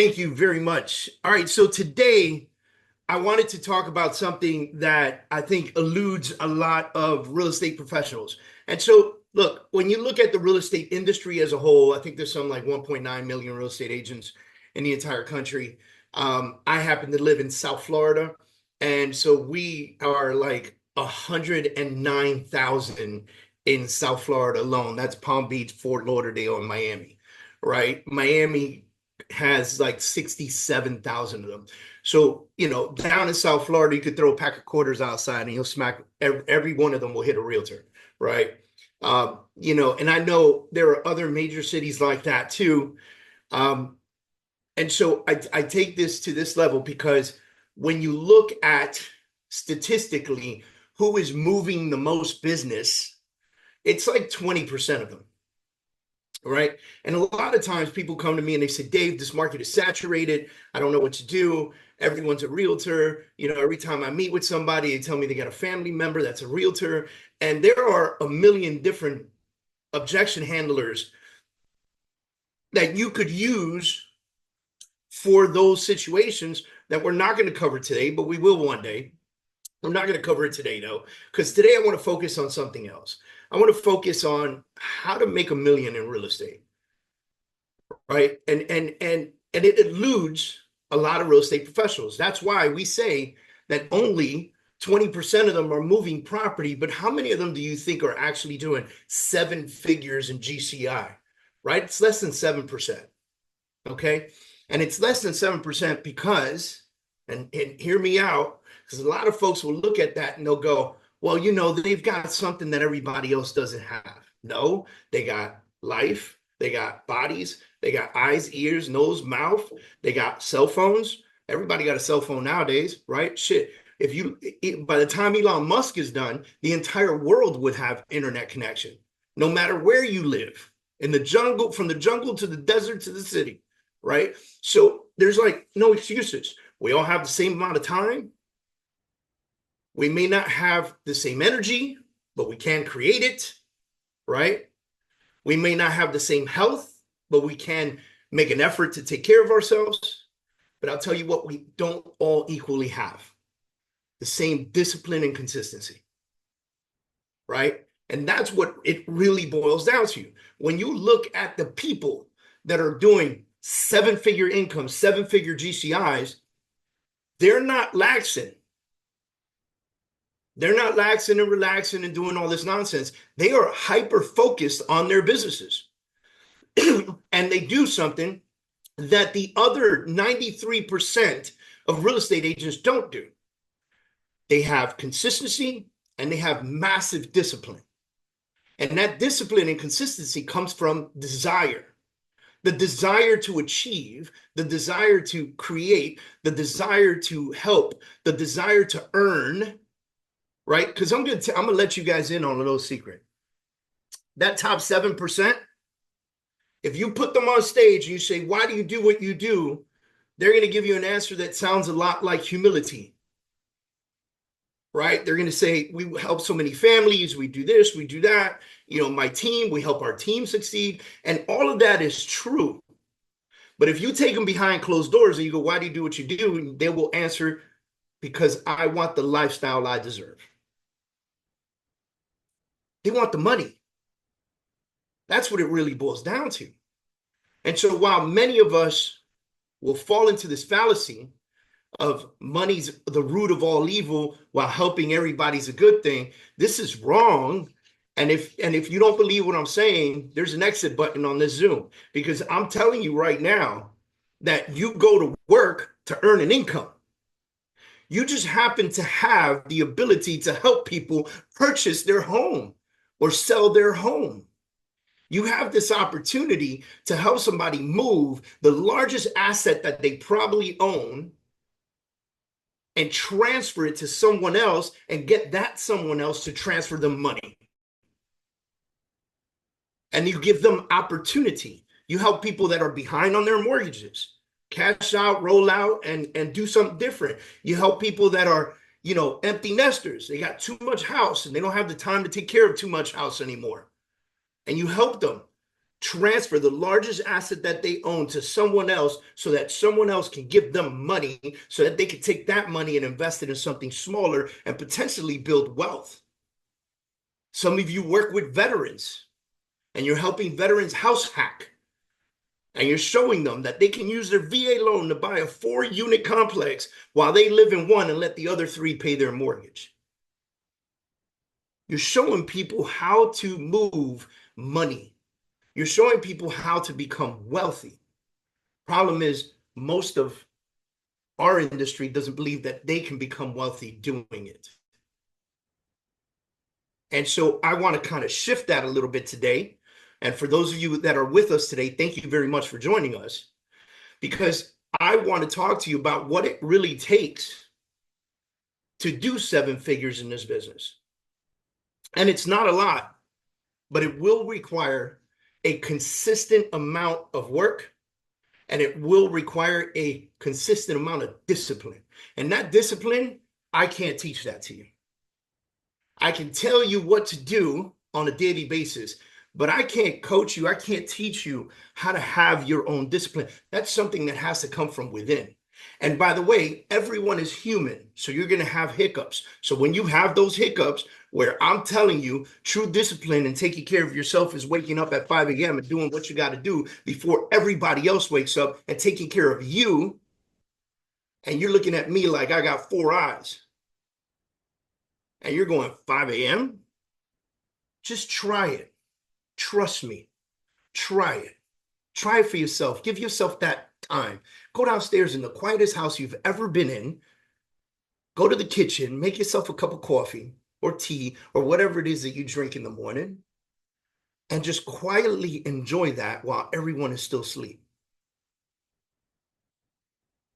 Thank you very much. All right, so today I wanted to talk about something that I think eludes a lot of real estate professionals. And so, look, when you look at the real estate industry as a whole, I think there's some like 1.9 million real estate agents in the entire country. I happen to live in South Florida, and so we are like 109,000 in South Florida alone. That's Palm Beach, Fort Lauderdale, and Miami, right? Miami has like 67,000 of them. So, down in South Florida, you could throw a pack of quarters outside and you'll smack every one of them will hit a realtor, right? And I know there are other major cities like that too. Um, and so I take this to this level because when you look at statistically who is moving the most business, it's like 20% of them, right? And a lot of times people come to me and they say, Dave, this market is saturated. I don't know what to do. Everyone's a realtor. Every time I meet with somebody, they tell me they got a family member that's a realtor. And there are a million different objection handlers that you could use for those situations that we're not going to cover today, but we will one day. I'm not going to cover it today, though, because today I want to focus on something else. I want to focus on how to make a million in real estate, right? And it eludes a lot of real estate professionals. That's why we say that only 20% of them are moving property, but how many of them do you think are actually doing 7 figures in GCI, right? It's less than 7%, okay? And it's less than 7% because, and hear me out, because a lot of folks will look at that and they'll go, well, they've got something that everybody else doesn't have. No, they got life, they got bodies, they got eyes, ears, nose, mouth, they got cell phones. Everybody got a cell phone nowadays, right? Shit. By the time Elon Musk is done, the entire world would have internet connection, no matter where you live, in the jungle, from the jungle to the desert to the city, right? So there's like no excuses. We all have the same amount of time. We may not have the same energy, but we can create it, right? We may not have the same health, but we can make an effort to take care of ourselves. But I'll tell you what, we don't all equally have the same discipline and consistency, right? And that's what it really boils down to. When you look at the people that are doing 7-figure income, 7-figure GCIs, they're not laxing. They're not laxing and relaxing and doing all this nonsense. They are hyper-focused on their businesses. And they do something that the other 93% of real estate agents don't do. They have consistency and they have massive discipline. And that discipline and consistency comes from desire. The desire to achieve, the desire to create, the desire to help, the desire to earn, right? Because I'm gonna let you guys in on a little secret. That top 7%, if you put them on stage and you say, why do you do what you do? They're gonna give you an answer that sounds a lot like humility, right? They're gonna say, we help so many families, we do this, we do that. My team, we help our team succeed. And all of that is true. But if you take them behind closed doors and you go, why do you do what you do? They will answer, because I want the lifestyle I deserve. They want the money. That's what it really boils down to. And so while many of us will fall into this fallacy of money's the root of all evil while helping everybody's a good thing, this is wrong. And if you don't believe what I'm saying, there's an exit button on this Zoom, because I'm telling you right now that you go to work to earn an income. You just happen to have the ability to help people purchase their home or sell their home. You have this opportunity to help somebody move the largest asset that they probably own and transfer it to someone else and get that someone else to transfer them money. And you give them opportunity. You help people that are behind on their mortgages, cash out, roll out, and do something different. You help people that are, empty nesters. They got too much house and they don't have the time to take care of too much house anymore. And you help them transfer the largest asset that they own to someone else so that someone else can give them money so that they can take that money and invest it in something smaller and potentially build wealth. Some of you work with veterans and you're helping veterans house hack. And you're showing them that they can use their VA loan to buy a 4-unit complex while they live in one and let the other 3 pay their mortgage. You're showing people how to move money. You're showing people how to become wealthy. Problem is, most of our industry doesn't believe that they can become wealthy doing it. And so I want to kind of shift that a little bit today. And for those of you that are with us today, thank you very much for joining us, because I want to talk to you about what it really takes to do 7 figures in this business. And it's not a lot, but it will require a consistent amount of work, and it will require a consistent amount of discipline. And that discipline, I can't teach that to you. I can tell you what to do on a daily basis, but I can't coach you. I can't teach you how to have your own discipline. That's something that has to come from within. And by the way, everyone is human, so you're going to have hiccups. So when you have those hiccups where I'm telling you true discipline and taking care of yourself is waking up at 5 a.m. and doing what you got to do before everybody else wakes up and taking care of you, and you're looking at me like I got 4 eyes, and you're going 5 a.m., just try it. Trust me, try it. Try it for yourself. Give yourself that time. Go downstairs in the quietest house you've ever been in. Go to the kitchen, make yourself a cup of coffee or tea or whatever it is that you drink in the morning, and just quietly enjoy that while everyone is still asleep.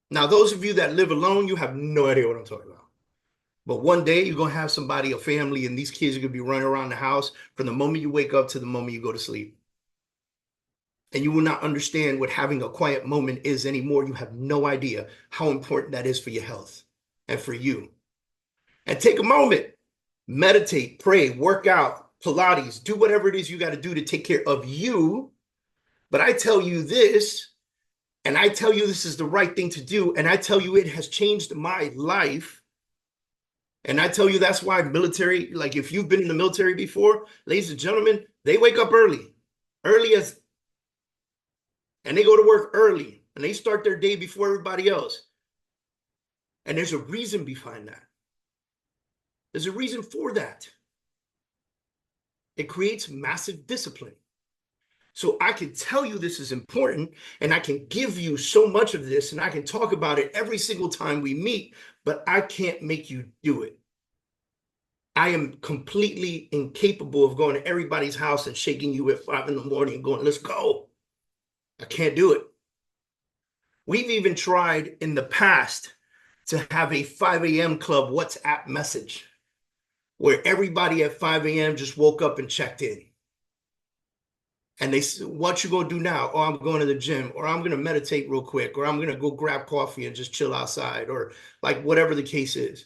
Now, those of you that live alone, you have no idea what I'm talking about. But one day you're going to have somebody, a family, and these kids are going to be running around the house from the moment you wake up to the moment you go to sleep. And you will not understand what having a quiet moment is anymore. You have no idea how important that is for your health and for you. And take a moment, meditate, pray, work out, Pilates, do whatever it is you got to do to take care of you. But I tell you this, and I tell you this is the right thing to do, and I tell you it has changed my life. And I tell you that's why military, like if you've been in the military before, ladies and gentlemen, they wake up early as, and they go to work early, and they start their day before everybody else. And there's a reason behind that. There's a reason for that. It creates massive discipline. So I can tell you this is important, and I can give you so much of this, and I can talk about it every single time we meet, but I can't make you do it. I am completely incapable of going to everybody's house and shaking you at 5 in the morning and going, let's go. I can't do it. We've even tried in the past to have a 5 a.m. club WhatsApp message where everybody at 5 a.m. just woke up and checked in. And they said, what you gonna do now? Oh, I'm going to the gym, or I'm gonna meditate real quick, or I'm gonna go grab coffee and just chill outside, or like whatever the case is.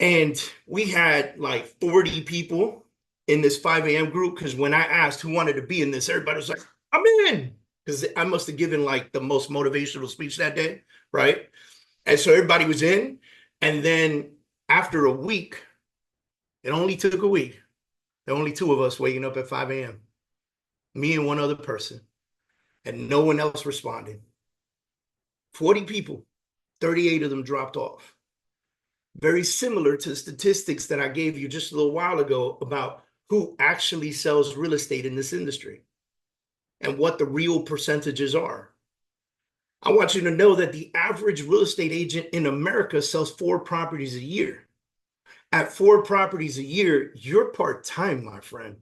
And we had like 40 people in this 5 a.m. group, because when I asked who wanted to be in this, everybody was like, I'm in, because I must have given like the most motivational speech that day, right? And so everybody was in. And then after a week, it only took a week, there were only 2 of us waking up at 5 a.m., me and one other person, and no one else responded. 40 people, 38 of them dropped off. Very similar to the statistics that I gave you just a little while ago about who actually sells real estate in this industry and what the real percentages are. I want you to know that the average real estate agent in America sells 4 properties a year. At 4 properties a year, you're part-time, my friend.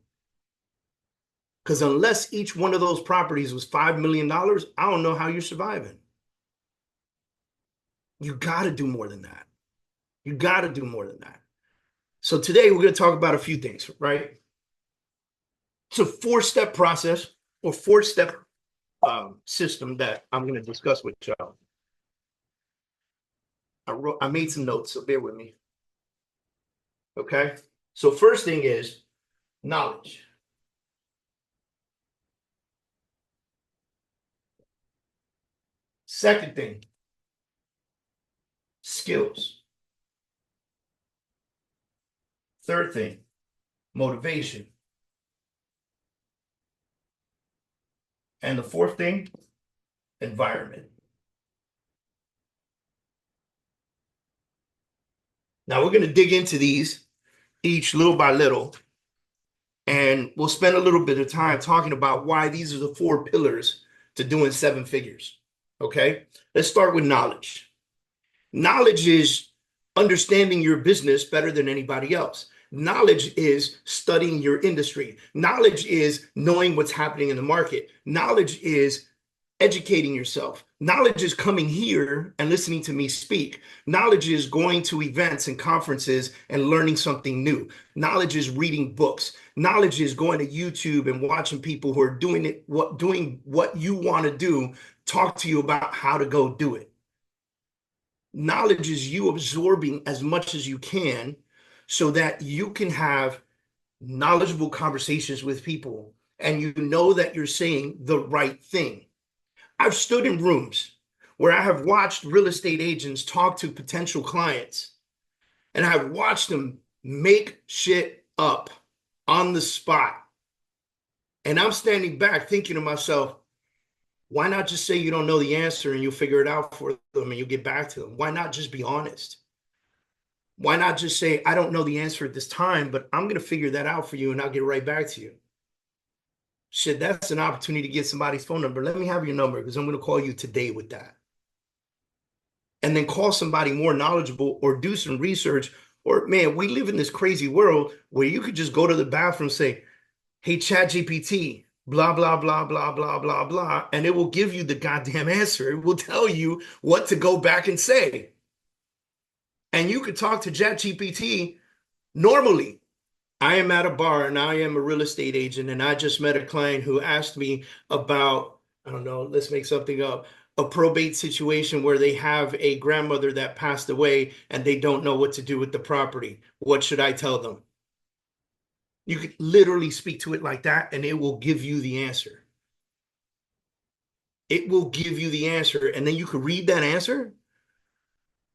Because unless each one of those properties was $5 million, I don't know how you're surviving. You got to do more than that. You got to do more than that. So today we're going to talk about a few things, right? It's a 4-step process or 4-step system that I'm going to discuss with y'all. I made some notes, so bear with me. Okay. So first thing is knowledge. Second thing, skills. Third thing, motivation. And the fourth thing, environment. Now we're going to dig into these each little by little, and we'll spend a little bit of time talking about why these are the 4 pillars to doing 7 figures. Okay, let's start with knowledge. Knowledge is understanding your business better than anybody else. Knowledge is studying your industry. Knowledge is knowing what's happening in the market. Knowledge is educating yourself. Knowledge is coming here and listening to me speak. Knowledge is going to events and conferences and learning something new. Knowledge is reading books. Knowledge is going to YouTube and watching people who are doing what you want to do, talk to you about how to go do it. Knowledge is you absorbing as much as you can so that you can have knowledgeable conversations with people and you know that you're saying the right thing. I've stood in rooms where I have watched real estate agents talk to potential clients, and I've watched them make shit up on the spot. And I'm standing back thinking to myself, why not just say you don't know the answer and you'll figure it out for them and you'll get back to them? Why not just be honest? Why not just say, I don't know the answer at this time, but I'm going to figure that out for you and I'll get right back to you? Shit, that's an opportunity to get somebody's phone number. Let me have your number because I'm going to call you today with that. And then call somebody more knowledgeable or do some research. Or, man, we live in this crazy world where you could just go to the bathroom and say, hey, ChatGPT, blah, blah, blah, blah, blah, blah, blah. And it will give you the goddamn answer. It will tell you what to go back and say. And you could talk to ChatGPT normally. I am at a bar and I am a real estate agent and I just met a client who asked me about, I don't know, let's make something up, a probate situation where they have a grandmother that passed away and they don't know what to do with the property. What should I tell them? You could literally speak to it like that and it will give you the answer. It will give you the answer. And then you could read that answer.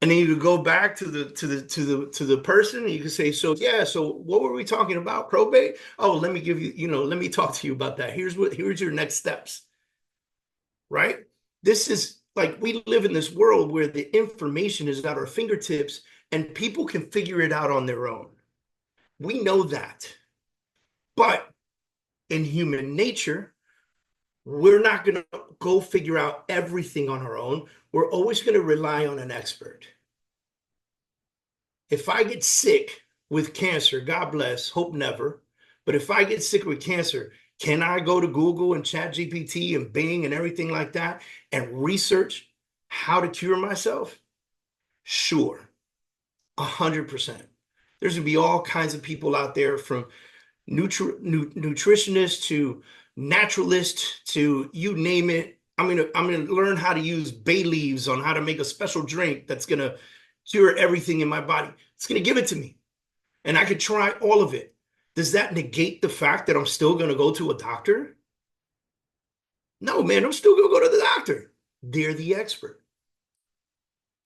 And then you could go back to the person and you could say, so yeah, so what were we talking about? Probate? Oh, let me give you, let me talk to you about that. Here's your next steps. Right? This is like, we live in this world where the information is at our fingertips and people can figure it out on their own. We know that. But in human nature, we're not going to go figure out everything on our own. We're always going to rely on an expert. If I get sick with cancer, God bless, hope never. But if I get sick with cancer, can I go to Google and ChatGPT and Bing and everything like that and research how to cure myself? Sure, 100%. There's going to be all kinds of people out there, from nutritionists to naturalists to you name it. I'm gonna learn how to use bay leaves on how to make a special drink that's gonna cure everything in my body. It's gonna give it to me, and I could try all of it. Does that negate the fact that I'm still gonna go to a doctor? No, man, I'm still gonna go to the doctor. They're the expert,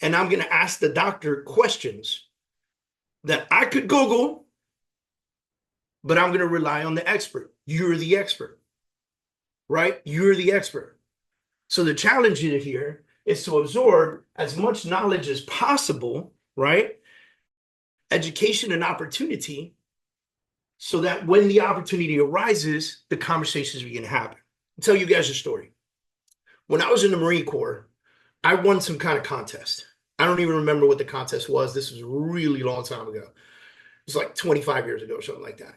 and I'm gonna ask the doctor questions that I could Google, but I'm gonna rely on the expert. You're the expert. Right? You're the expert. So the challenge here is to absorb as much knowledge as possible, right? Education and opportunity, so that when the opportunity arises, the conversations begin to happen. I'll tell you guys a story. When I was in the Marine Corps, I won some kind of contest. I don't even remember what the contest was. This was a really long time ago. It was like 25 years ago or something like that.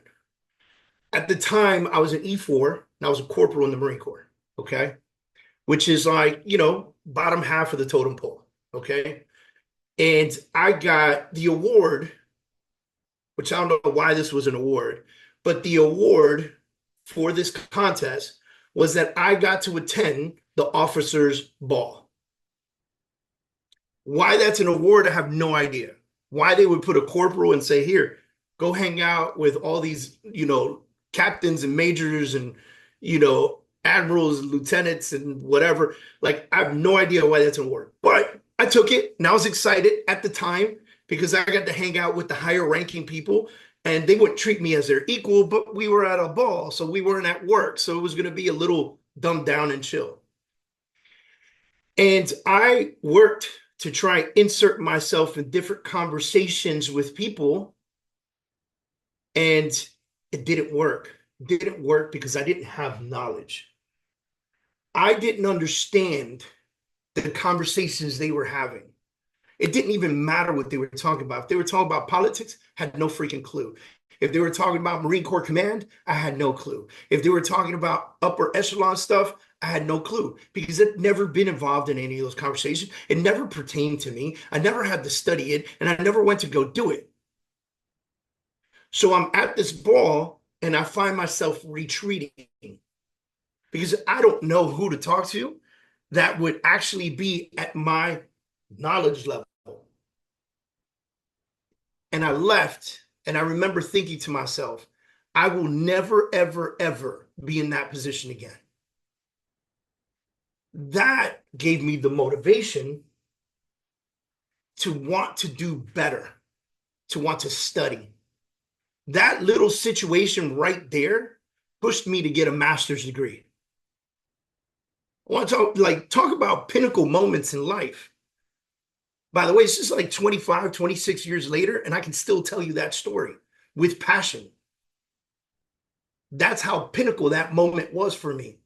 At the time, I was an E4, and I was a corporal in the Marine Corps, okay? Which is like, bottom half of the totem pole, okay? And I got the award, which I don't know why this was an award, but the award for this contest was that I got to attend the officers' ball. Why that's an award, I have no idea. Why they would put a corporal and say, here, go hang out with all these, captains and majors and, admirals, lieutenants, and whatever. Like, I have no idea why that's gonna work. But I took it and I was excited at the time because I got to hang out with the higher ranking people and they wouldn't treat me as their equal, but we were at a ball, so we weren't at work. So it was gonna be a little dumbed down and chill. And I worked to try and insert myself in different conversations with people, and it didn't work. It didn't work because I didn't have knowledge. I didn't understand the conversations they were having. It didn't even matter what they were talking about. If they were talking about politics, I had no freaking clue. If they were talking about Marine Corps Command, I had no clue. If they were talking about upper echelon stuff, I had no clue because I'd never been involved in any of those conversations. It never pertained to me. I never had to study it, and I never went to go do it. So I'm at this ball, and I find myself retreating because I don't know who to talk to that would actually be at my knowledge level. And I left, and I remember thinking to myself, I will never, ever, ever be in that position again. That gave me the motivation to want to do better, to want to study. That little situation right there pushed me to get a master's degree. I want to talk about pinnacle moments in life. By the way, this is like 25, 26 years later, and I can still tell you that story with passion. That's how pinnacle that moment was for me.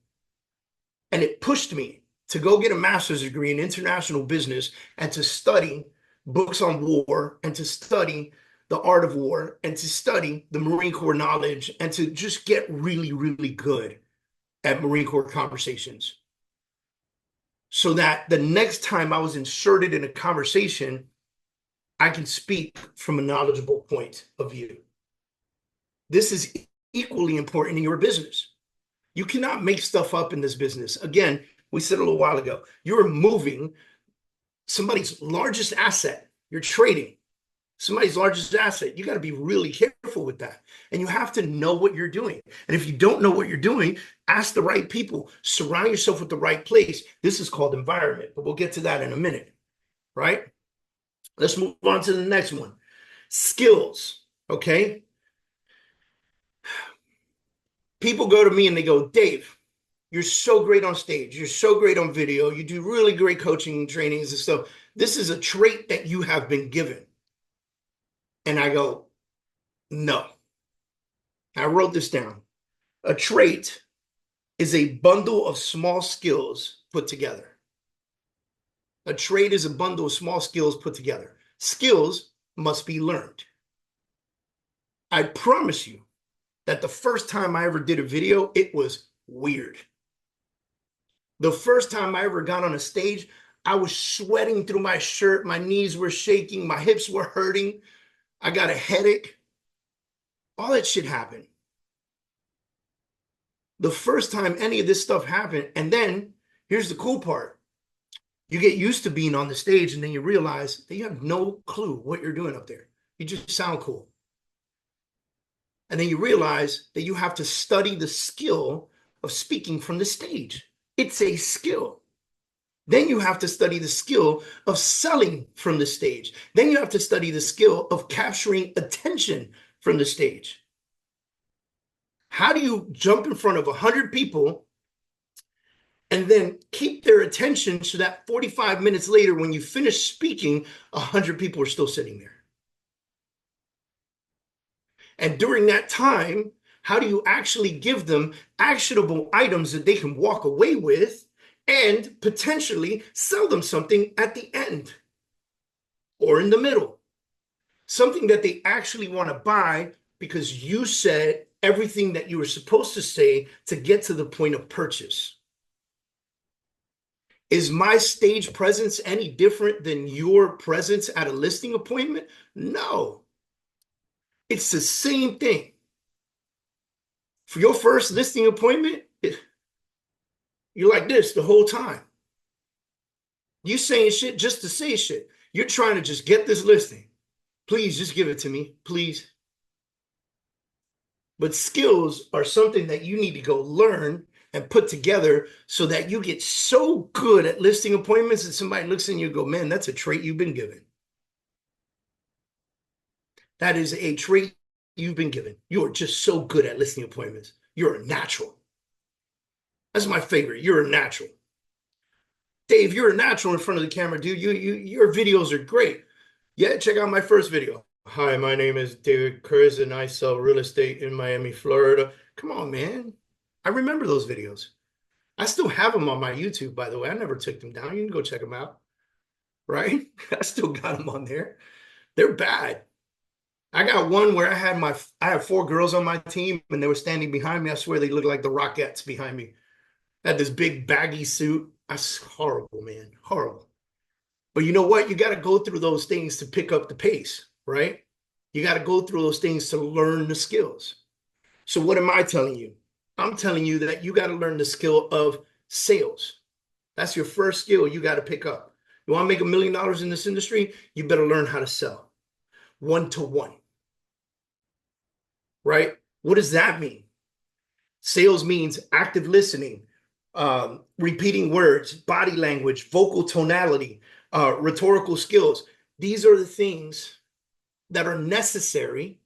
And it pushed me to go get a master's degree in international business and to study books on war and to study the art of war and to study the Marine Corps knowledge and to just get really, really good at Marine Corps conversations. So that the next time I was inserted in a conversation, I can speak from a knowledgeable point of view. This is equally important in your business. You cannot make stuff up in this business. Again, we said a little while ago, you're moving somebody's largest asset. You're trading somebody's largest asset. You got to be really careful with that. And you have to know what you're doing. And if you don't know what you're doing, ask the right people, surround yourself with the right place. This is called environment, but we'll get to that in a minute, right? Let's move on to the next one. Skills, okay? People go to me and they go, Dave, you're so great on stage. You're so great on video. You do really great coaching trainings and stuff. This is a trait that you have been given. And I go, no. I wrote this down. A trait is a bundle of small skills put together. A trait is a bundle of small skills put together. Skills must be learned. I promise you that the first time I ever did a video, it was weird. The first time I ever got on a stage, I was sweating through my shirt. My knees were shaking. My hips were hurting. I got a headache. All that shit happened. The first time any of this stuff happened, and then here's the cool part. You get used to being on the stage, and then you realize that you have no clue what you're doing up there. You just sound cool. And then you realize that you have to study the skill of speaking from the stage. It's a skill. Then you have to study the skill of selling from the stage. Then you have to study the skill of capturing attention from the stage. How do you jump in front of 100 people and then keep their attention so that 45 minutes later, when you finish speaking, 100 people are still sitting there? And during that time, how do you actually give them actionable items that they can walk away with and potentially sell them something at the end or in the middle? Something that they actually want to buy because you said everything that you were supposed to say to get to the point of purchase. Is my stage presence any different than your presence at a listing appointment? No. It's the same thing. For your first listing appointment, you're like this the whole time. You saying shit just to say shit. You're trying to just get this listing. Please just give it to me, please. But skills are something that you need to go learn and put together so that you get so good at listing appointments that somebody looks in you and go, man, that's a trait you've been given. That is a trait you've been given. You are just so good at listing appointments. You're a natural. That's my favorite. You're a natural. Dave, you're a natural in front of the camera, dude. Your videos are great. Yeah, check out my first video. Hi, my name is Kurz, and I sell real estate in Miami, Florida. Come on, man. I remember those videos. I still have them on my YouTube, by the way. I never took them down. You can go check them out, right? I still got them on there. They're bad. I got one where I had 4 girls on my team, and they were standing behind me. I swear they looked like the Rockettes behind me. I had this big baggy suit. That's horrible, man. Horrible. But you know what? You got to go through those things to pick up the pace, right? You got to go through those things to learn the skills. So what am I telling you? I'm telling you that you got to learn the skill of sales. That's your first skill you got to pick up. You want to make $1 million in this industry? You better learn how to sell one-to-one, right? What does that mean? Sales means active listening, repeating words, body language, vocal tonality, rhetorical skills. These are the things that are necessary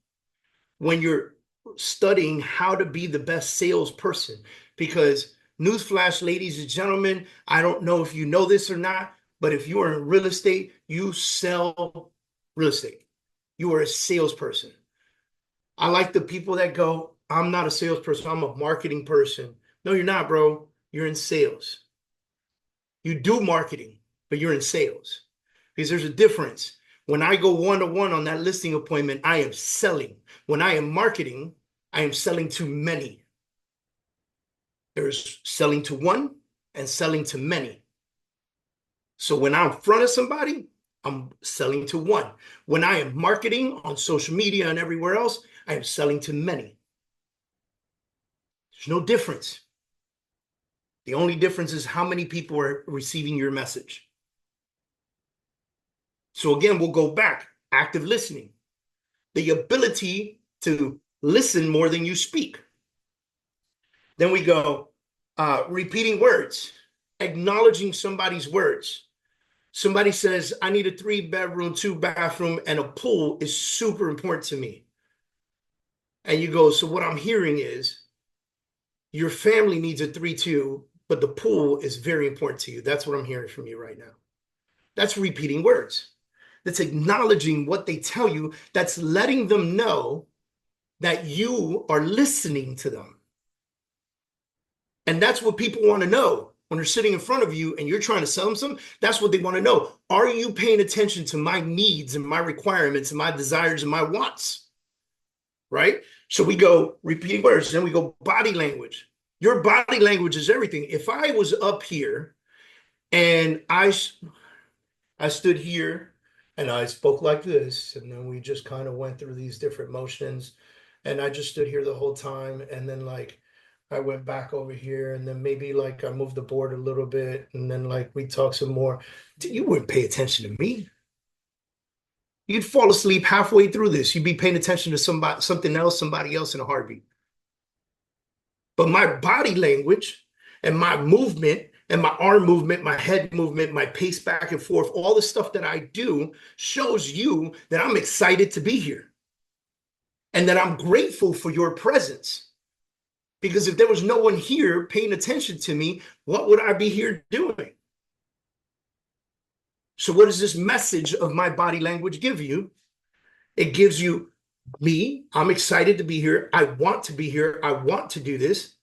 when you're studying how to be the best salesperson. Because newsflash, ladies and gentlemen, I don't know if you know this or not, but if you are in real estate, you sell real estate. You are a salesperson. I like the people that go, I'm not a salesperson, I'm a marketing person. No, you're not, bro. You're in sales. You do marketing, but you're in sales. Because there's a difference. When I go one-to-one on that listing appointment, I am selling. When I am marketing, I am selling to many. There's selling to one and selling to many. So when I'm in front of somebody, I'm selling to one. When I am marketing on social media and everywhere else, I am selling to many. There's no difference. The only difference is how many people are receiving your message. So again, we'll go back. Active listening. The ability to listen more than you speak. Then we go repeating words, acknowledging somebody's words. Somebody says, I need a 3-bedroom, 2-bathroom, and a pool is super important to me. And you go, so what I'm hearing is your family needs a 3-2, but the pool is very important to you. That's what I'm hearing from you right now. That's repeating words. That's acknowledging what they tell you. That's letting them know that you are listening to them. And that's what people want to know when they're sitting in front of you and you're trying to sell them something. That's what they want to know. Are you paying attention to my needs and my requirements and my desires and my wants? Right? So we go repeating words, then we go body language. Your body language is everything. If I was up here and I stood here and I spoke like this, and then we just kind of went through these different motions, and I just stood here the whole time, and then like I went back over here, and then maybe like I moved the board a little bit, and then like we talked some more. You wouldn't pay attention to me. You'd fall asleep halfway through this. You'd be paying attention to something else, somebody else in a heartbeat. But my body language and my movement and my arm movement, my head movement, my pace back and forth, all the stuff that I do shows you that I'm excited to be here and that I'm grateful for your presence. Because if there was no one here paying attention to me, what would I be here doing? So what does this message of my body language give you? It gives you me. I'm excited to be here. I want to be here. I want to do this.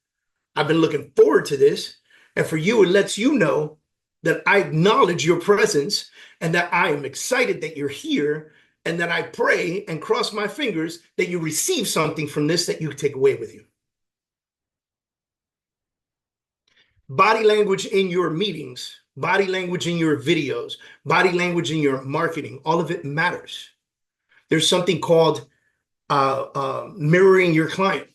I've been looking forward to this. And for you, it lets you know that I acknowledge your presence and that I am excited that you're here, and that I pray and cross my fingers that you receive something from this that you can take away with you. Body language in your meetings, body language in your videos, body language in your marketing, all of it matters. There's something called mirroring your client.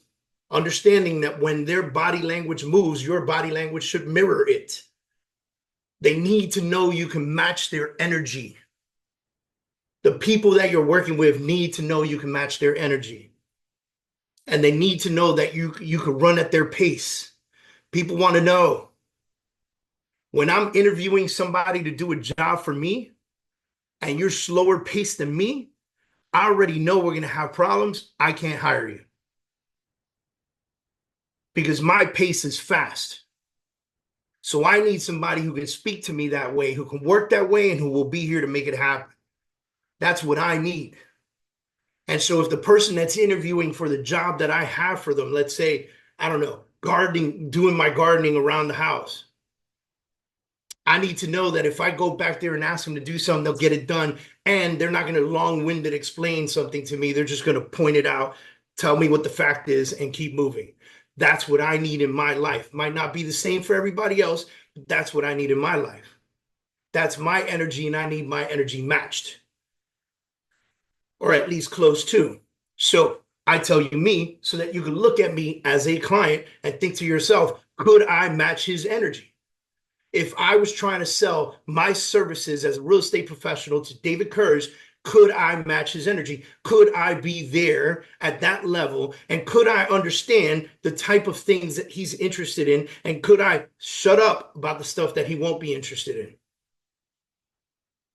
Understanding that when their body language moves, your body language should mirror it. They need to know you can match their energy. The people that you're working with need to know you can match their energy. And they need to know that you can run at their pace. People want to know when I'm interviewing somebody to do a job for me and you're slower paced than me, I already know we're going to have problems. I can't hire you because my pace is fast. So I need somebody who can speak to me that way, who can work that way, and who will be here to make it happen. That's what I need. And so if the person that's interviewing for the job that I have for them, let's say, I don't know, gardening, doing my gardening around the house, I need to know that if I go back there and ask them to do something, they'll get it done. And they're not going to long-winded explain something to me. They're just going to point it out, tell me what the fact is, and keep moving. That's what I need in my life. Might not be the same for everybody else, but that's what I need in my life. That's my energy, and I need my energy matched, or at least close to. So I tell you me so that you can look at me as a client and think to yourself, could I match his energy? If I was trying to sell my services as a real estate professional to David Kurz, could I match his energy? Could I be there at that level? And could I understand the type of things that he's interested in? And could I shut up about the stuff that he won't be interested in?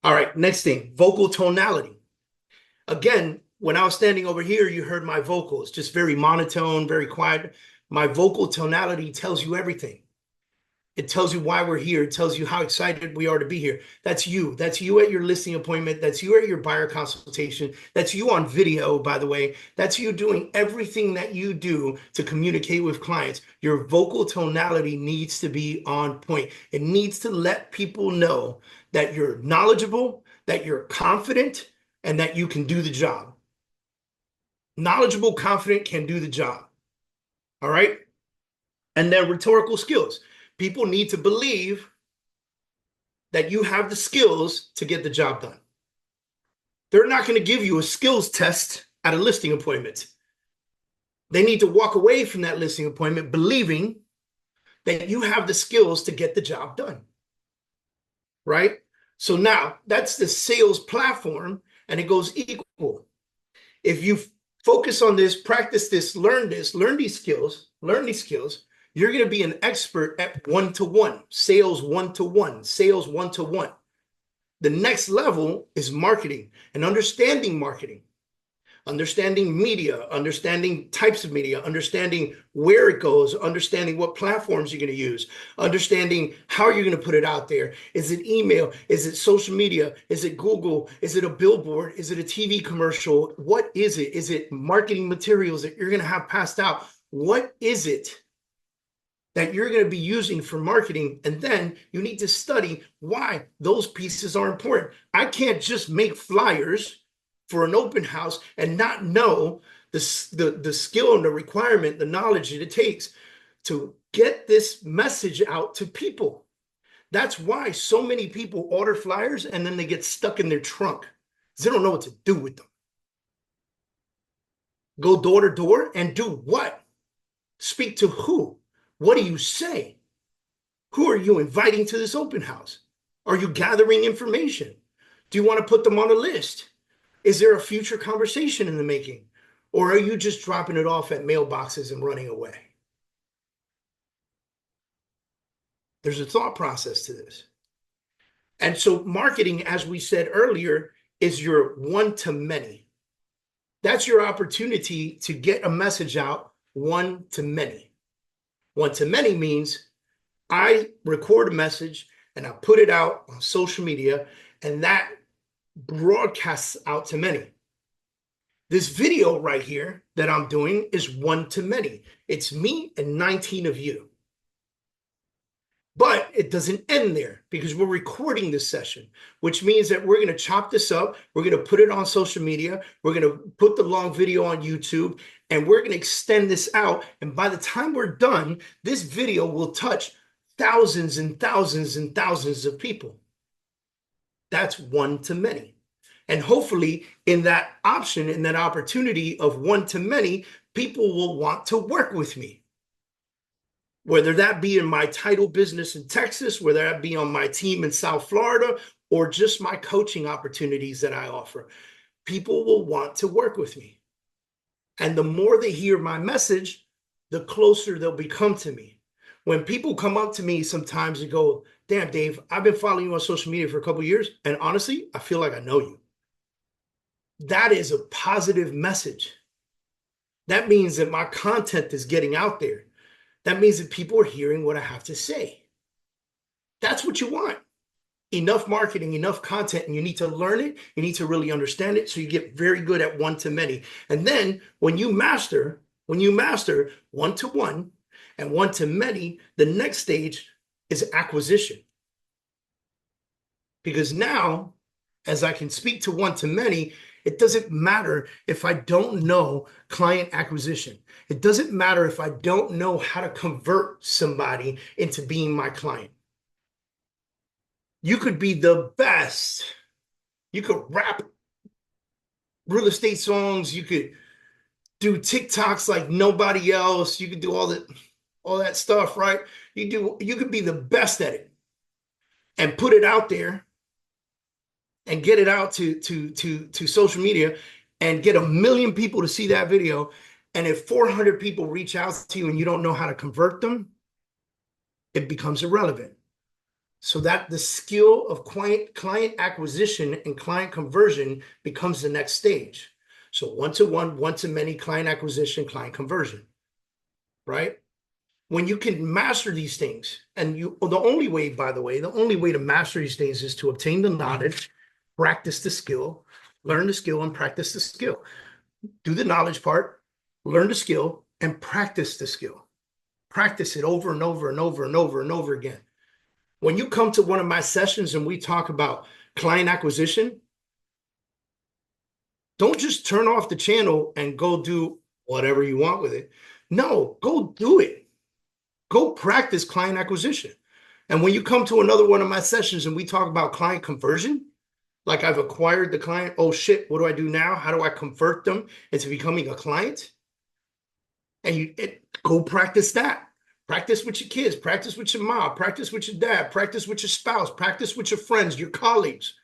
All right, next thing, vocal tonality. Again, when I was standing over here, you heard my vocals, just very monotone, very quiet. My vocal tonality tells you everything. It tells you why we're here. It tells you how excited we are to be here. That's you. That's you at your listing appointment. That's you at your buyer consultation. That's you on video, by the way. That's you doing everything that you do to communicate with clients. Your vocal tonality needs to be on point. It needs to let people know that you're knowledgeable, that you're confident, and that you can do the job. Knowledgeable, confident, can do the job. All right? And then rhetorical skills. People need to believe that you have the skills to get the job done. They're not going to give you a skills test at a listing appointment. They need to walk away from that listing appointment believing that you have the skills to get the job done. Right? So now that's the sales platform, and it goes equal. If you focus on this, practice this, learn these skills, you're going to be an expert at one-to-one, sales one-to-one, sales one-to-one. The next level is marketing and understanding marketing, understanding media, understanding types of media, understanding where it goes, understanding what platforms you're going to use, understanding how you're going to put it out there. Is it email? Is it social media? Is it Google? Is it a billboard? Is it a TV commercial? What is it? Is it marketing materials that you're going to have passed out? What is it that you're going to be using for marketing? And then you need to study why those pieces are important. I can't just make flyers for an open house and not know the skill and the requirement, the knowledge that it takes to get this message out to people. That's why so many people order flyers and then they get stuck in their trunk because they don't know what to do with them. Go door to door and do what? Speak to who? What do you say? Who are you inviting to this open house? Are you gathering information? Do you want to put them on a list? Is there a future conversation in the making? Or are you just dropping it off at mailboxes and running away? There's a thought process to this. And so marketing, as we said earlier, is your one-to-many. That's your opportunity to get a message out one-to-many. One-to-many means I record a message and I put it out on social media, and that broadcasts out to many. This video right here that I'm doing is one-to-many. It's me and 19 of you. But it doesn't end there because we're recording this session, which means that we're going to chop this up. We're going to put it on social media. We're going to put the long video on YouTube, and we're going to extend this out. And by the time we're done, this video will touch thousands and thousands and thousands of people. That's one-to-many. And hopefully in that option, in that opportunity of one-to-many, people will want to work with me. Whether that be in my title business in Texas, whether that be on my team in South Florida, or just my coaching opportunities that I offer, people will want to work with me. And the more they hear my message, the closer they'll become to me. When people come up to me sometimes and go, damn, Dave, I've been following you on social media for a couple of years, and honestly, I feel like I know you. That is a positive message. That means that my content is getting out there. That means that people are hearing what I have to say. That's what you want. Enough marketing, enough content, and you need to learn it. You need to really understand it so you get very good at one-to-many. And then when you master one-to-one and one-to-many, the next stage is acquisition. Because now, as I can speak to one-to-many, it doesn't matter if I don't know client acquisition. It doesn't matter if I don't know how to convert somebody into being my client. You could be the best. You could rap real estate songs. You could do TikToks like nobody else. You could do all that stuff, right? You could be the best at it and put it out there and get it out to social media and get 1 million people to see that video. And if 400 people reach out to you and you don't know how to convert them, it becomes irrelevant. So that the skill of client acquisition and client conversion becomes the next stage. So one-to-one, one-to-many, client acquisition, client conversion, right? When you can master these things, and the only way, by the way, the only way to master these things is to obtain the knowledge, practice the skill, learn the skill, and practice the skill. Do the knowledge part, learn the skill, and practice the skill. Practice it over and over and over and over and over again. When you come to one of my sessions and we talk about client acquisition, don't just turn off the channel and go do whatever you want with it. No, go do it. Go practice client acquisition. And when you come to another one of my sessions and we talk about client conversion, like I've acquired the client, oh shit, what do I do now? How do I convert them into becoming a client? And go practice that. Practice with your kids, practice with your mom, practice with your dad, practice with your spouse, practice with your friends, your colleagues.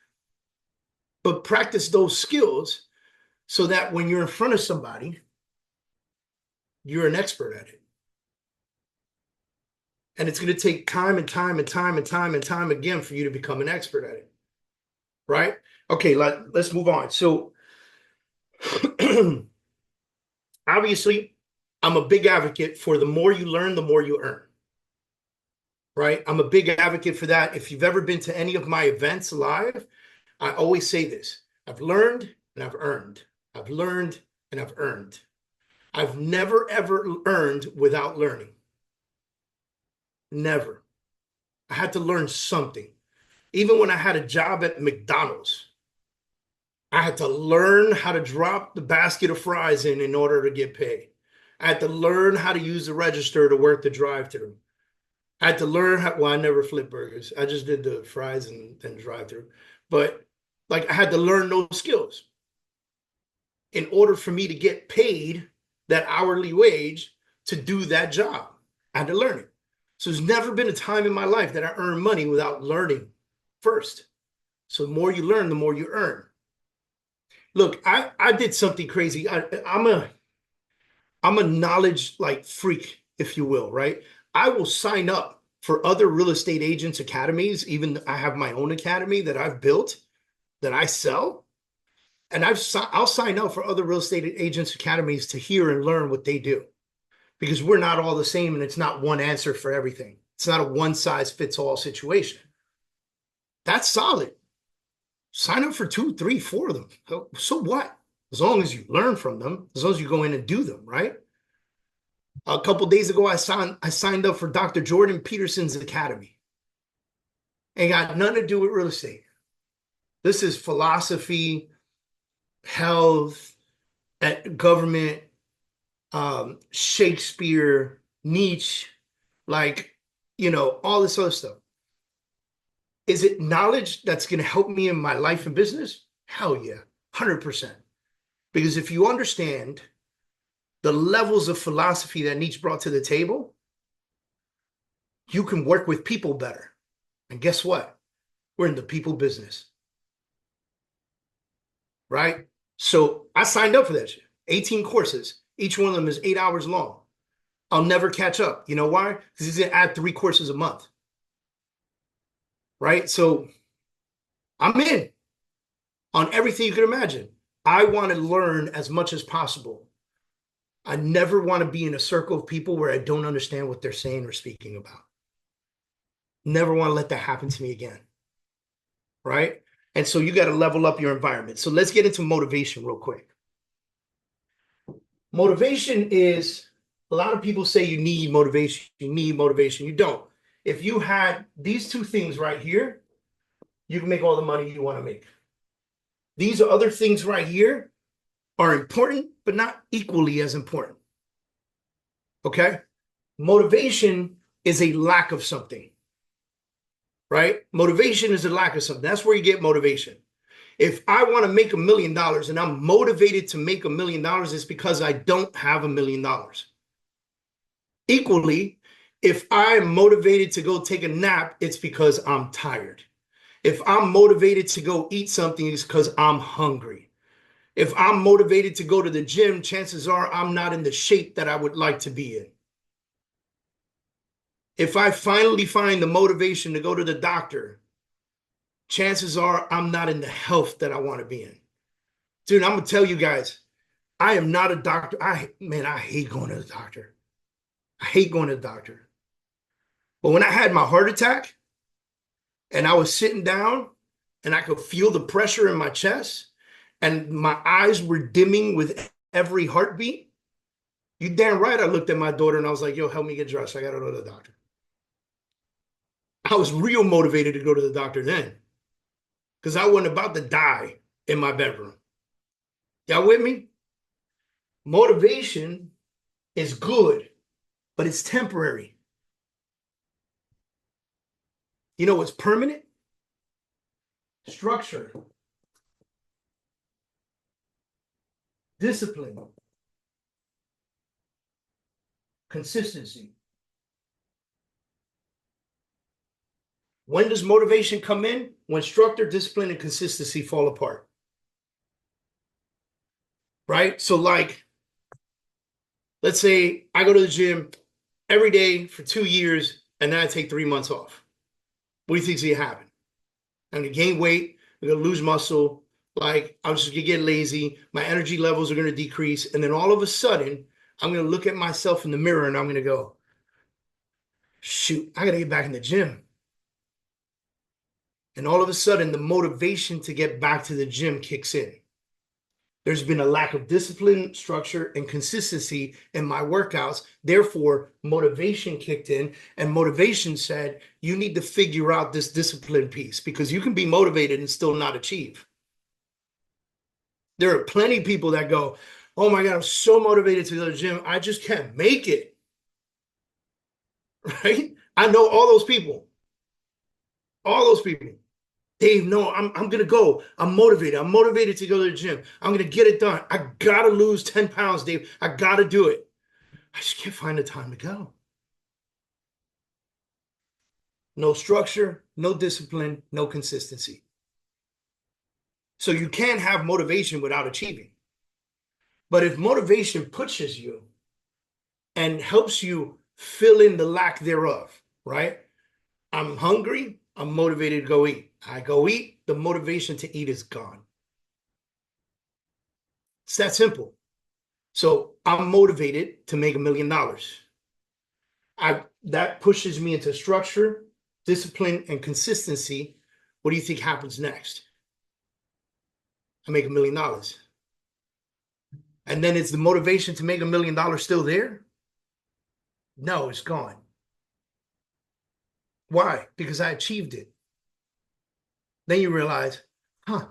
But practice those skills so that when you're in front of somebody, you're an expert at it. And it's going to take time and time and time and time and time again for you to become an expert at it. Right? Okay, let's move on. So obviously, I'm a big advocate for the more you learn, the more you earn. Right? I'm a big advocate for that. If you've ever been to any of my events live, I always say this. I've learned and I've earned. I've learned and I've earned. I've never, ever earned without learning. Never. I had to learn something. Even when I had a job at McDonald's, I had to learn how to drop the basket of fries in order to get paid. I had to learn how to use the register to work the drive-thru. I had to learn how, well, I never flipped burgers. I just did the fries and drive-thru. But like I had to learn those skills in order for me to get paid that hourly wage to do that job. I had to learn it. So there's never been a time in my life that I earned money without learning first. So the more you learn, the more you earn. Look, I did something crazy. I'm a knowledge like freak, if you will, right? I will sign up for other real estate agents academies. Even I have my own academy that I've built that I sell. And I'll sign up for other real estate agents academies to hear and learn what they do, because we're not all the same and it's not one answer for everything. It's not a one size fits all situation. That's solid. Sign up for 2, 3, 4 of them. So what? As long as you learn from them, as long as you go in and do them, right? A couple of days ago, I signed up for Dr. Jordan Peterson's Academy. Ain't got nothing to do with real estate. This is philosophy, health, government, Shakespeare, Nietzsche, like, all this other stuff. Is it knowledge that's going to help me in my life and business? Hell yeah, 100%. Because if you understand the levels of philosophy that Nietzsche brought to the table, you can work with people better. And guess what? We're in the people business. Right? So I signed up for that shit. 18 courses. Each one of them is 8 hours long. I'll never catch up. You know why? Because he's going to add 3 courses a month. Right? So I'm in on everything you can imagine. I want to learn as much as possible. I never want to be in a circle of people where I don't understand what they're saying or speaking about. Never want to let that happen to me again. Right? And so you got to level up your environment. So let's get into motivation real quick. Motivation is, a lot of people say you need motivation. You need motivation. You don't. If you had these 2 things right here, you can make all the money you want to make. These other things right here are important, but not equally as important. Okay? Motivation is a lack of something. Right? Motivation is a lack of something. That's where you get motivation. If I want to make $1 million and I'm motivated to make $1 million, it's because I don't have $1 million. Equally, if I'm motivated to go take a nap, it's because I'm tired. If I'm motivated to go eat something, it's because I'm hungry. If I'm motivated to go to the gym, chances are I'm not in the shape that I would like to be in. If I finally find the motivation to go to the doctor, chances are I'm not in the health that I want to be in. Dude, I'm going to tell you guys, I am not a doctor. I hate going to the doctor. I hate going to the doctor. But when I had my heart attack and I was sitting down and I could feel the pressure in my chest and my eyes were dimming with every heartbeat, you damn right I looked at my daughter and I was like, yo, help me get dressed. I got to go to the doctor. I was real motivated to go to the doctor then because I wasn't about to die in my bedroom. Y'all with me? Motivation is good, but it's temporary. You know what's permanent? Structure, discipline, consistency. When does motivation come in? When structure, discipline, and consistency fall apart. Right? So like, let's say I go to the gym every day for 2 years and then I take 3 months off. What do you think's gonna happen? I'm gonna gain weight, I'm gonna lose muscle, like I'm just gonna get lazy, my energy levels are gonna decrease, and then all of a sudden, I'm gonna look at myself in the mirror and I'm gonna go, shoot, I gotta get back in the gym. And all of a sudden, the motivation to get back to the gym kicks in. There's been a lack of discipline, structure, and consistency in my workouts. Therefore, motivation kicked in, and motivation said, you need to figure out this discipline piece because you can be motivated and still not achieve. There are plenty of people that go, oh my God, I'm so motivated to go to the gym. I just can't make it. Right? I know all those people. All those people. Dave, no, I'm going to go. I'm motivated. I'm motivated to go to the gym. I'm going to get it done. I got to lose 10 pounds, Dave. I got to do it. I just can't find the time to go. No structure, no discipline, no consistency. So you can't have motivation without achieving. But if motivation pushes you and helps you fill in the lack thereof, right? I'm hungry. I'm motivated to go eat. I go eat, the motivation to eat is gone. It's that simple. So I'm motivated to make $1 million. That pushes me into structure, discipline, and consistency. What do you think happens next? I make $1 million. And then is the motivation to make $1 million still there? No, it's gone. Why? Because I achieved it. Then you realize, that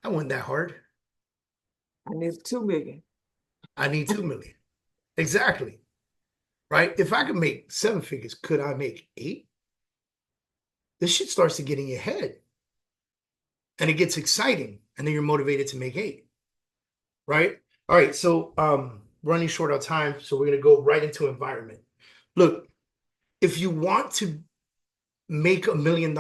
wasn't that hard. I need 2 million. I need 2 million. Exactly. Right? If I could make 7 figures, could I make 8? This shit starts to get in your head. And it gets exciting. And then you're motivated to make 8. Right? All right. So running short on time. So we're going to go right into environment. Look, if you want to make $1 million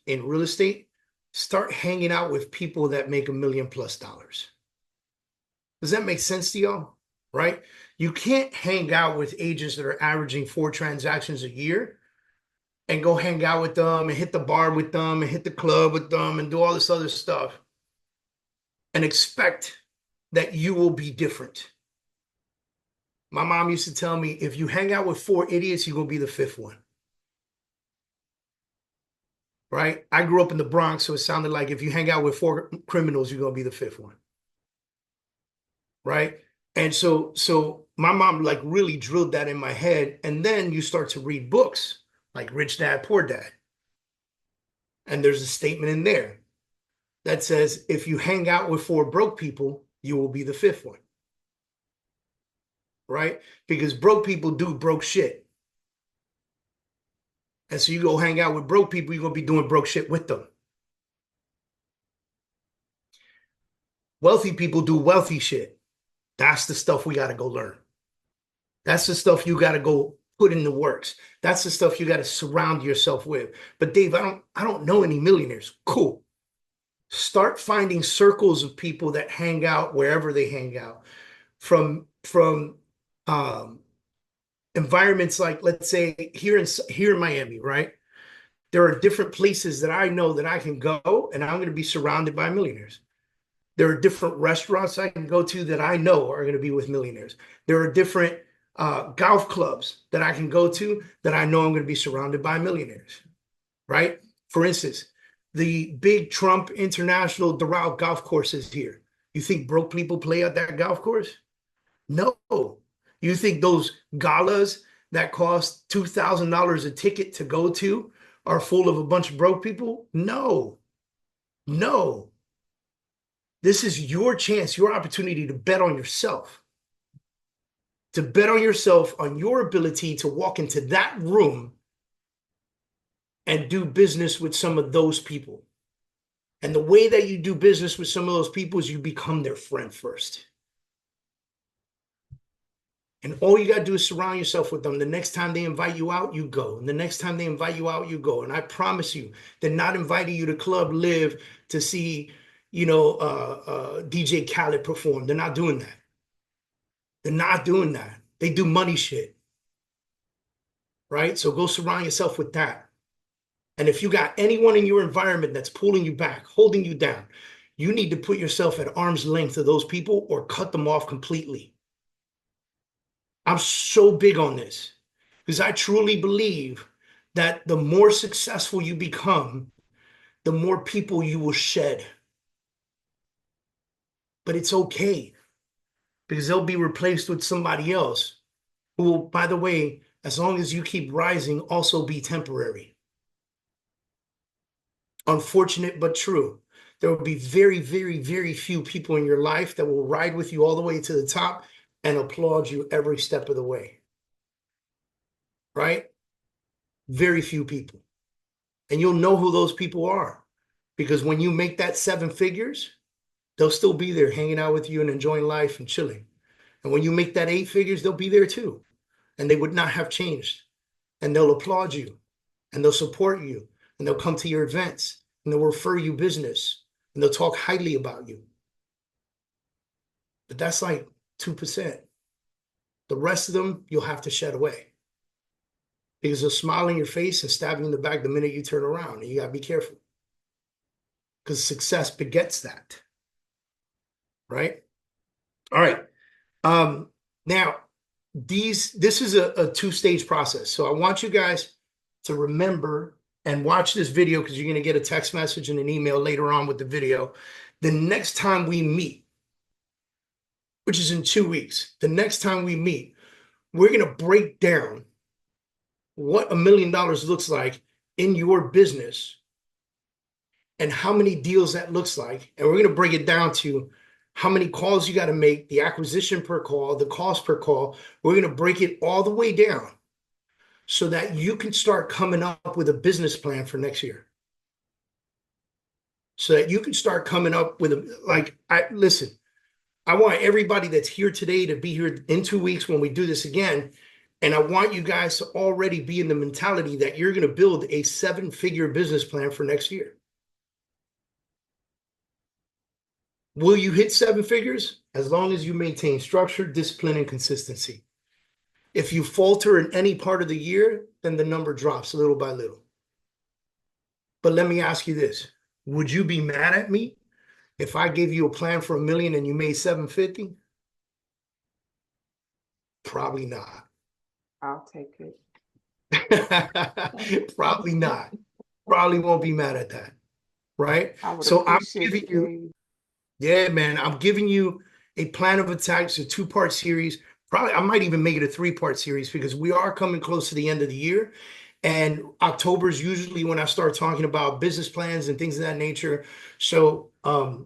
in real estate, start hanging out with people that make $1 million+. Does that make sense to y'all? Right? You can't hang out with agents that are averaging 4 transactions a year and go hang out with them and hit the bar with them and hit the club with them and do all this other stuff and expect that you will be different. My mom used to tell me, if you hang out with 4 idiots, you're going to be the 5th one. Right? I grew up in the Bronx, so it sounded like if you hang out with 4 criminals, you're going to be the 5th one. Right? And so my mom like really drilled that in my head. And then you start to read books like Rich Dad, Poor Dad. And there's a statement in there that says, if you hang out with 4 broke people, you will be the 5th one. Right? Because broke people do broke shit. And so you go hang out with broke people, you're going to be doing broke shit with them. Wealthy people do wealthy shit. That's the stuff we got to go learn. That's the stuff you got to go put in the works. That's the stuff you got to surround yourself with. But Dave, I don't know any millionaires. Cool. Start finding circles of people that hang out wherever they hang out. From environments like, let's say here in Miami, right? There are different places that I know that I can go and I'm going to be surrounded by millionaires. There are different restaurants I can go to that I know are going to be with millionaires. There are different golf clubs that I can go to that I know I'm going to be surrounded by millionaires, right? For instance, the big Trump International Doral golf course is here. You think broke people play at that golf course? No. You think those galas that cost $2,000 a ticket to go to are full of a bunch of broke people? No. No. This is your chance, your opportunity to bet on yourself. To bet on yourself, on your ability to walk into that room and do business with some of those people. And the way that you do business with some of those people is you become their friend first. And all you got to do is surround yourself with them. The next time they invite you out, you go. And the next time they invite you out, you go. And I promise you, they're not inviting you to Club Live to see, DJ Khaled perform. They're not doing that. They're not doing that. They do money shit. Right? So go surround yourself with that. And if you got anyone in your environment that's pulling you back, holding you down, you need to put yourself at arm's length of those people or cut them off completely. I'm so big on this because I truly believe that the more successful you become, the more people you will shed. But it's okay because they'll be replaced with somebody else who will, by the way, as long as you keep rising, also be temporary. Unfortunate but true. There will be very, very, very few people in your life that will ride with you all the way to the top and applaud you every step of the way. Right? Very few people. And you'll know who those people are because when you make that 7 figures, they'll still be there hanging out with you and enjoying life and chilling. And when you make that 8 figures, they'll be there too. And they would not have changed. And they'll applaud you and they'll support you and they'll come to your events and they'll refer you business and they'll talk highly about you. But that's like 2%. The rest of them, you'll have to shed away because they'll smile in your face and stab you in the back the minute you turn around. And you got to be careful because success begets that. Right? All right. Now, this is a 2-stage process. So I want you guys to remember and watch this video because you're going to get a text message and an email later on with the video. The next time we meet, which is in 2 weeks, the next time we meet, we're going to break down what $1 million looks like in your business and how many deals that looks like. And we're going to break it down to how many calls you got to make, the acquisition per call, the cost per call. We're going to break it all the way down so that you can start coming up with a business plan for next year. So that you can start coming up with listen, I want everybody that's here today to be here in 2 weeks when we do this again. And I want you guys to already be in the mentality that you're going to build a 7-figure business plan for next year. Will you hit 7 figures? As long as you maintain structure, discipline, and consistency. If you falter in any part of the year, then the number drops little by little. But let me ask you this. Would you be mad at me if I gave you a plan for $1 million and you made 750? Probably not. I'll take it. Probably not. Probably won't be mad at that. Right? I would So I'm appreciate giving it, you, Dave. yeah, man, I'm giving you a plan of attack. It's a 2-part series. Probably I might even make it a 3-part series because we are coming close to the end of the year. And October is usually when I start talking about business plans and things of that nature. So I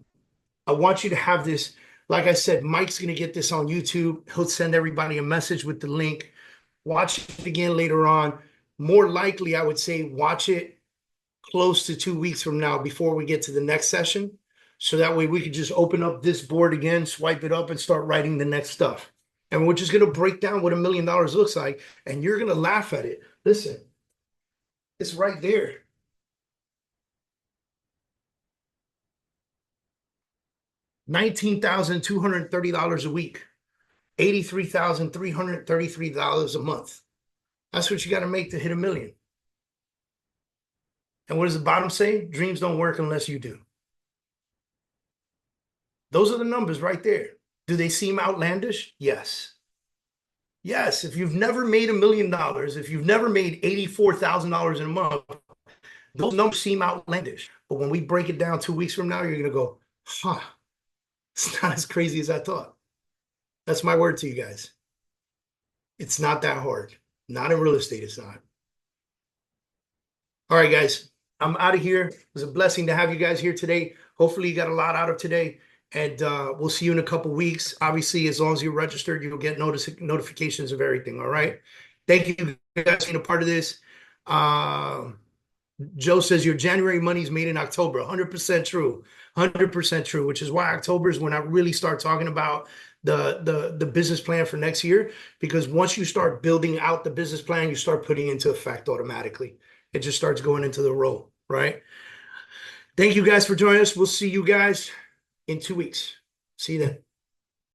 want you to have this. Like I said, Mike's going to get this on YouTube. He'll send everybody a message with the link. Watch it again later on. More likely, I would say watch it close to 2 weeks from now before we get to the next session. So that way we could just open up this board again, swipe it up, and start writing the next stuff. And we're just going to break down what $1 million looks like. And you're going to laugh at it. Listen, it's right there. $19,230 a week, $83,333 a month. That's what you got to make to hit $1 million. And what does the bottom say? Dreams don't work unless you do. Those are the numbers right there. Do they seem outlandish? Yes. Yes. If you've never made $1 million, if you've never made $84,000 in a month, those numbers seem outlandish. But when we break it down 2 weeks from now, you're going to go, huh. It's not as crazy as I thought. That's my word to you guys. It's not that hard. Not in real estate, it's not. All right, guys. I'm out of here. It was a blessing to have you guys here today. Hopefully you got a lot out of today. And we'll see you in a couple weeks. Obviously, as long as you're registered, you'll get notifications of everything, all right? Thank you guys for being a part of this. Joe says your January money is made in October. 100% true. 100% true, which is why October is when I really start talking about the business plan for next year. Because once you start building out the business plan, you start putting into effect automatically. It just starts going into the roll, right? Thank you guys for joining us. We'll see you guys in 2 weeks. See you then.